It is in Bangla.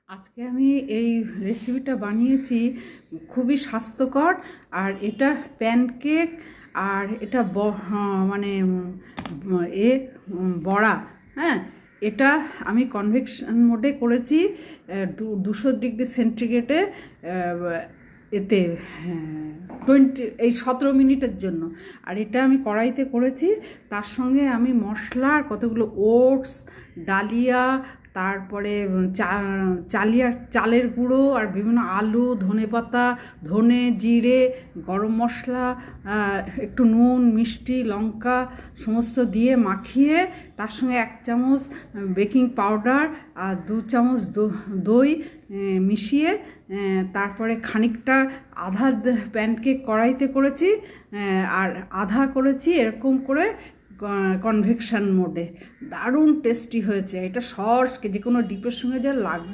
আজকে আমি এই রেসিপিটা বানিয়েছি, খুবই স্বাস্থ্যকর। আর এটা প্যানকেক, আর এটা মানে এ বড়া। হ্যাঁ, এটা আমি কনভেকশন মোডে করেছি, 200 ডিগ্রি সেন্টিগ্রেডে, এতে 17 মিনিটের জন্য। আর এটা আমি কড়াইতে করেছি। তার সঙ্গে আমি মশলার কতগুলো ওটস, ডালিয়া, তারপরে চালের গুঁড়ো, আর বিভিন্ন আলু, ধনেপাতা, ধনে, জিরে, গরম মশলা, একটু নুন, মিষ্টি, লঙ্কা সমস্ত দিয়ে মাখিয়ে, তার সঙ্গে 1 চামচ বেকিং পাউডার আর 2 চামচ দই মিশিয়ে, তারপরে খানিকটা আধা প্যানকেক কড়াইতে করেছি, আর আধা করেছি এরকম করে কনভেকশন মোডে। দারুণ টেস্টি হয়েছে এটা। সস যে কোনো ডিপের সঙ্গে যা লাগবে।